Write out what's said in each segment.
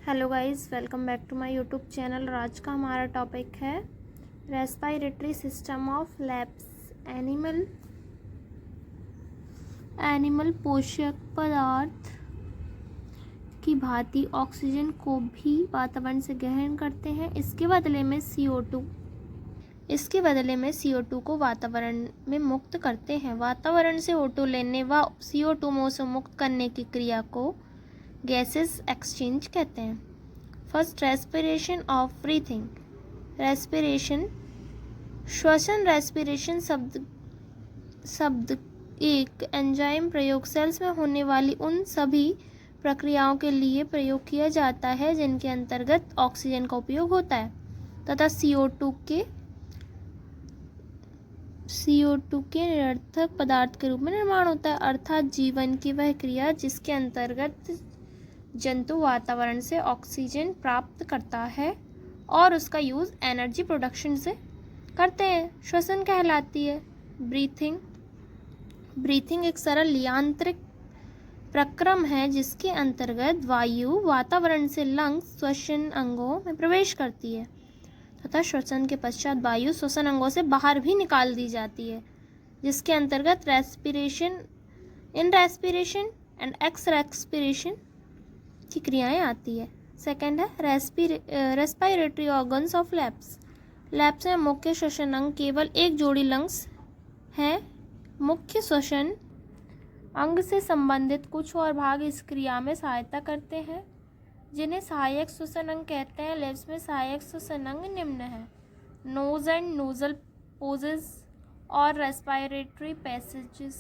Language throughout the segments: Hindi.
Hello guys, welcome back to my YouTube channel. और आज का हमारा टॉपिक है respiratory system of laps. Animal पोषक पदार्थ की भांति ऑक्सीजन को भी वातावरण से ग्रहण करते हैं। इसके बदले में CO2 को वातावरण में मुक्त करते हैं। वातावरण से O2 लेने व CO2 में से मुक्त करने की क्रिया को गैसेस एक्सचेंज कहते हैं। First, respiration of breathing. Respiration श्वसन। रेस्पिरेशन शब्द एक एंजाइम प्रयोग सेल्स में होने वाली उन सभी प्रक्रियाओं के लिए प्रयोग किया जाता है जिनके अंतर्गत ऑक्सीजन का उपयोग होता है तथा CO2 के निरर्थक पदार्थ के रूप में निर्माण होता है, अर्थात जीवन की वह क्रिया जिसके अंतर्गत जंतु वातावरण से ऑक्सीजन प्राप्त करता है और उसका यूज़ एनर्जी प्रोडक्शन से करते हैं, श्वसन कहलाती है। ब्रीथिंग एक सरल यांत्रिक प्रक्रम है जिसके अंतर्गत वायु वातावरण से लंग्स श्वसन अंगों में प्रवेश करती है तथा श्वसन के पश्चात वायु श्वसन अंगों से बाहर भी निकाल दी जाती है, जिसके अंतर्गत रेस्पिरेशन एंड एक्सरेस्पिरेशन की क्रियाएं आती है। सेकंड है respiratory organs of lapse. Lapse में मुख्य श्वसन अंग केवल एक जोड़ी लंग्स है। मुख्य श्वसन अंग से संबंधित कुछ और भाग इस क्रिया में सहायता करते हैं जिन्हें सहायक श्वसन अंग कहते हैं। लैप्स में सहायक श्वसन अंग निम्न है: नोज एंड नोजल पोजेस और रेस्पिरेटरी पैसेजेस।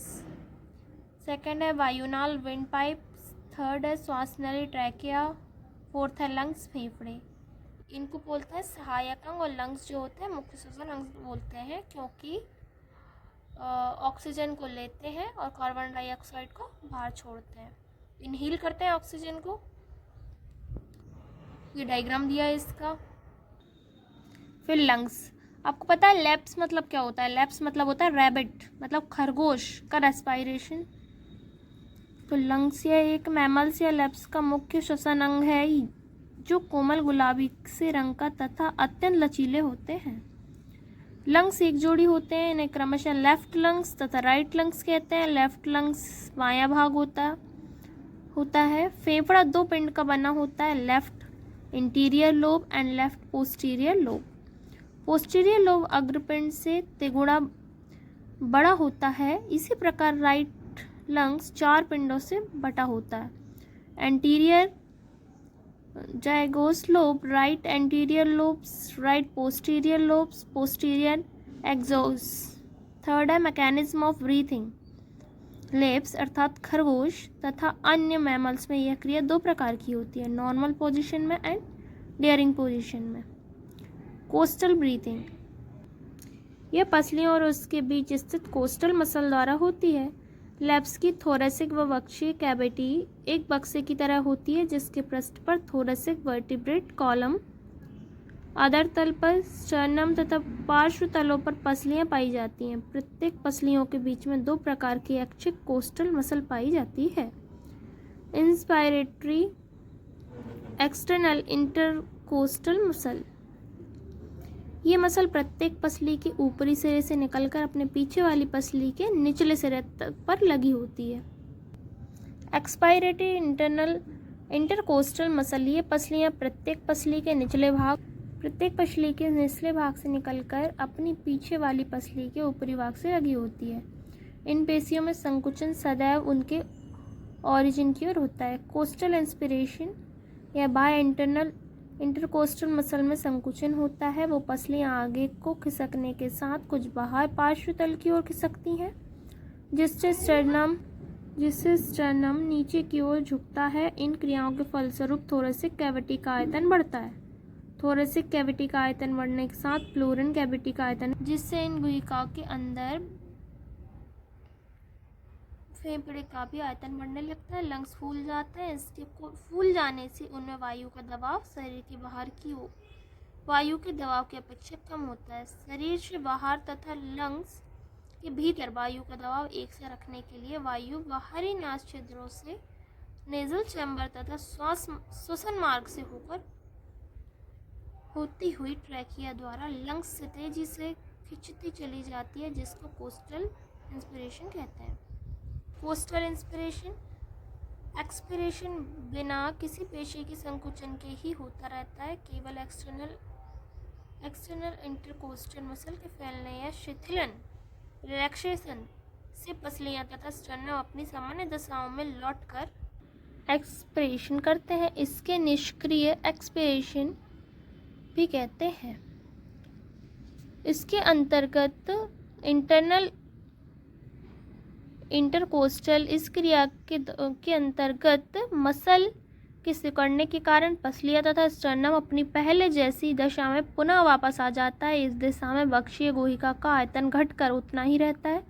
सेकंड है वायुनाल विंड पाइप। थर्ड है श्वास नली ट्रैकिया। फोर्थ है लंग्स फेफड़े। इनको बोलते हैं सहायक अंग, और लंग्स जो होते हैं मुख्य श्वसन अंग बोलते हैं क्योंकि ऑक्सीजन को लेते हैं और कार्बन डाइऑक्साइड को बाहर छोड़ते हैं, इनहेल करते हैं ऑक्सीजन को। ये डायग्राम दिया है इसका। फिर लंग्स। आपको पता है लैप्स मतलब क्या होता है? लैप्स मतलब होता है रैबिट, मतलब खरगोश का रेस्पिरेशन। तो लंग्स या एक मैमल्स या लैप्स का मुख्य श्वसन अंग है जो कोमल गुलाबी से रंग का तथा अत्यंत लचीले होते हैं। लंग्स एक जोड़ी होते हैं, इन्हें क्रमशः लेफ्ट लंग्स तथा राइट लंग्स कहते हैं। लेफ्ट लंग्स बायां भाग होता है। फेफड़ा दो पिंड का बना होता है, left interior lobe and left posterior lobe. Posterior lobe अग्रपिंड से तिगुना बड़ा होता है। इसी प्रकार राइट लंग्स चार पिंडों से बटा होता है: anterior azygos lobe, right anterior lobes, right posterior lobes, posterior एक्सोस। थर्ड है मैकेनिज्म ऑफ ब्रीथिंग। लैप्स अर्थात खरगोश तथा अन्य मैमल्स में यह क्रिया दो प्रकार की होती है: नॉर्मल पोजीशन में एंड डेयरिंग पोजीशन में। कोस्टल ब्रीथिंग, यह पसलियों और उसके बीच स्थित कोस्टल मसल द्वारा होती है। लैप्स की थोरेसिक व वक्षीय कैविटी एक बक्से की तरह होती है जिसके पृष्ठ पर थोरेसिक वर्टिब्रेट कॉलम, आधार तल पर स्टर्नम तथा पार्श्व तलों पर पसलियां पाई जाती हैं। प्रत्येक पसलियों के बीच में दो प्रकार की ऐच्छिक कोस्टल मसल पाई जाती है: इंस्पायरेटरी एक्सटर्नल इंटरकोस्टल मसल। ये मसल प्रत्येक पसली के ऊपरी सिरे से निकलकर अपने पीछे वाली पसली के निचले सिरे पर लगी होती है। एक्सपायरेटरी इंटरकोस्टल मसल, ये पसलियां प्रत्येक पसली के निचले भाग से निकलकर अपनी पीछे वाली पसली के ऊपरी भाग से लगी होती है। इन पेशियों में संकुचन सदैव उनके ओरिजिन की ओर होता है। कोस्टल इंस्पिरेशन या बाय इंटरकोस्टल मसल में संकुचन होता है। वो पसलियां आगे को खिसकने के साथ कुछ बाहर पार्श्व तल की ओर खिसकती हैं जिससे स्टर्नम नीचे की ओर झुकता है। इन क्रियाओं के फलस्वरूप थोरेसिक कैविटी का आयतन बढ़ता है। थोरेसिक कैविटी का आयतन बढ़ने के साथ प्लूरल कैविटी का आयतन, जिससे इन गुहिकाओं के अंदर फेफड़े का भी आयतन बढ़ने लगता है। लंग्स फूल जाते हैं। इसके फूल जाने से उनमें वायु का दबाव शरीर के बाहर की ओर वायु के दबाव की अपेक्षा कम होता है। शरीर से बाहर तथा लंग्स के भीतर वायु का दबाव एक से रखने के लिए वायु बाहरी नास छिद्रों से नेजल चैम्बर तथा श्वसन मार्ग से होकर होती हुई ट्रैकिया द्वारा लंग्स से तेजी से खिंचती चली जाती है, जिसको कोस्टल इंस्पिरेशन कहते हैं। कोस्टल इंस्पिरेशन एक्सपिरेशन बिना किसी पेशी की संकुचन के ही होता रहता है। केवल एक्सटर्नल इंटरकोस्टल मसल के फैलने या शिथिलन रिलैक्सेशन से पसलियां तथा स्टर्नम अपनी सामान्य दशाओं में लौटकर एक्सपिरेशन करते हैं। इसके निष्क्रिय एक्सपिरेशन भी कहते हैं। इसके अंतर्गत इंटरकोस्टल इस क्रिया के अंतर्गत मसल के सिकुड़ने के कारण पसलियां तथा स्टर्नम अपनी पहले जैसी दशा में पुनः वापस आ जाता है। इस दिशा में बक्षीय गुहिका का आयतन घटकर उतना ही रहता है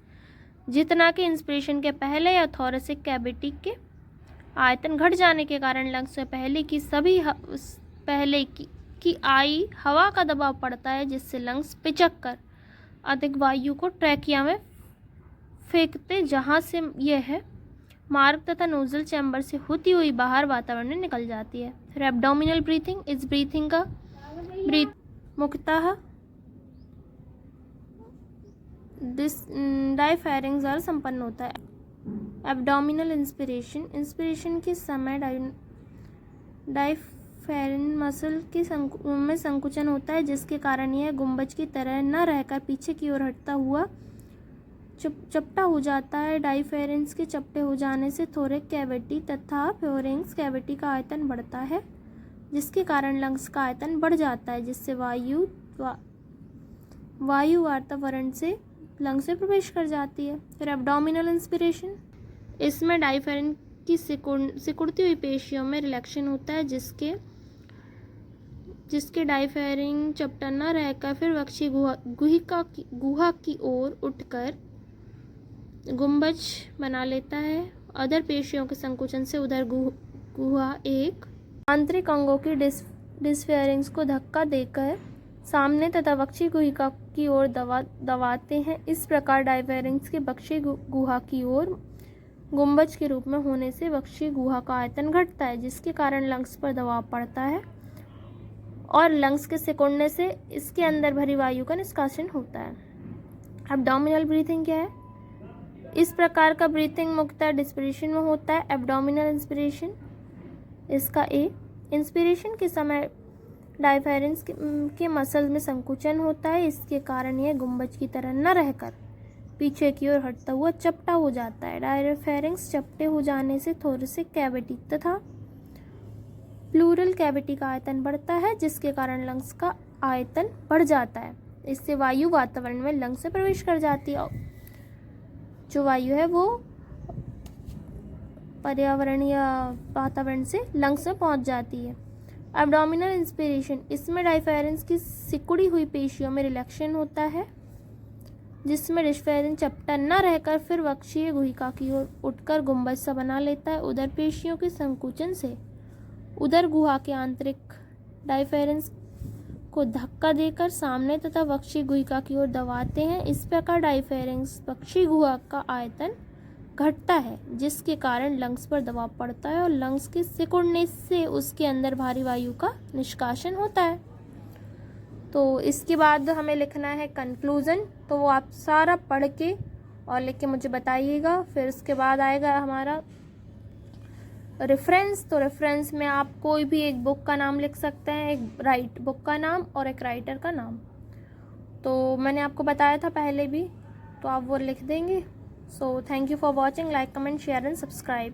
जितना कि इंस्पिरेशन के पहले या थोरेसिक कैविटी के आयतन घट जाने के कारण लंग्स में पहले की आई हवा का दबाव पड़ता है, जिससे लंग्स पिचक कर अधिक वायु को ट्रैकिया में फेंकते, जहाँ से यह मार्ग तथा नोजल चैम्बर से होती हुई बाहर वातावरण में निकल जाती है। फिर एब्डोमिनल ब्रीथिंग, इस ब्रीथिंग का मुख्यतः डायफेरिंग्स द्वारा संपन्न होता है। एब्डोमिनल इंस्पिरेशन के समय डायफेरिन मसल के में संकुचन होता है, जिसके कारण यह गुंबज की तरह न रहकर पीछे की ओर हटता हुआ चपटा हो जाता है। डायफेरिन्स के चपटे हो जाने से थोरेक कैविटी तथा फ्योरिंग्स कैविटी का आयतन बढ़ता है, जिसके कारण लंग्स का आयतन बढ़ जाता है, जिससे वायु वातावरण से लंग्स में प्रवेश कर जाती है। फिर एब्डोमिनल इंस्पिरेशन, इसमें डायफेरिन की सिकुड़ती हुई पेशियों में रिलैक्सेशन होता है, जिसके डायफेरिन चपटा न रहकर फिर वक्षीय गुहा की ओर उठकर गुंबज बना लेता है। अदर पेशियों के संकुचन से उधर गुहा एक आंतरिक अंगों की डिस्फेरिंग्स को धक्का देकर सामने तथा वक्षीय गुहिका की ओर दबाते हैं। इस प्रकार डायफेरिंग्स के वक्षीय गुहा की ओर गुंबज के रूप में होने से वक्षीय गुहा का आयतन घटता है, जिसके कारण लंग्स पर दबाव पड़ता है और लंग्स के सिकुड़ने से इसके अंदर भरी वायु का निष्कासन होता है। एब्डोमिनल ब्रीथिंग क्या है? इस प्रकार का ब्रीथिंग मुख्यतः डिस्पिरेशन में होता है। एब्डोमिनल इंस्पिरेशन, इसका इंस्पिरेशन के समय डायफेरिन्स के मसल में संकुचन होता है, इसके कारण यह गुंबज की तरह न रहकर पीछे की ओर हटता हुआ चपटा हो जाता है। डायफेरिन्स चपटे हो जाने से थोरेसिक कैविटी तथा प्लूरल कैविटी का आयतन बढ़ता है, जिसके कारण लंग्स का आयतन बढ़ जाता है। इससे वायु वातावरण में लंग्स से प्रवेश कर जाती है। जो वायु है वो पर्यावरण या वातावरण से लंग्स में पहुंच जाती है। एब्डोमिनल इंस्पिरेशन, इसमें डायफेरिन्स की सिकुड़ी हुई पेशियों में रिलैक्सेशन होता है, जिसमें डिस्फेरिन चपटा न रहकर फिर वक्षीय गुहिका की ओर उठकर गुंबज सा बना लेता है। उदर पेशियों के संकुचन से उदर गुहा के आंतरिक डायफेरिन्स को धक्का देकर सामने तथा वक्षीय गुहिका की ओर दबाते हैं। इस प्रकार डायफेरिन्स वक्षीय गुहा का आयतन घटता है, जिसके कारण लंग्स पर दबाव पड़ता है और लंग्स के सिकुड़ने से उसके अंदर भारी वायु का निष्कासन होता है। तो इसके बाद हमें लिखना है कंक्लूजन, तो वो आप सारा पढ़ के और लिख के मुझे बताइएगा। फिर उसके बाद आएगा हमारा रेफरेंस। तो रेफरेंस में आप कोई भी एक बुक का नाम लिख सकते हैं, एक बुक का नाम और एक राइटर का नाम। तो मैंने आपको बताया था पहले भी, तो आप वो लिख देंगे। So thank you for watching, like comment share and subscribe.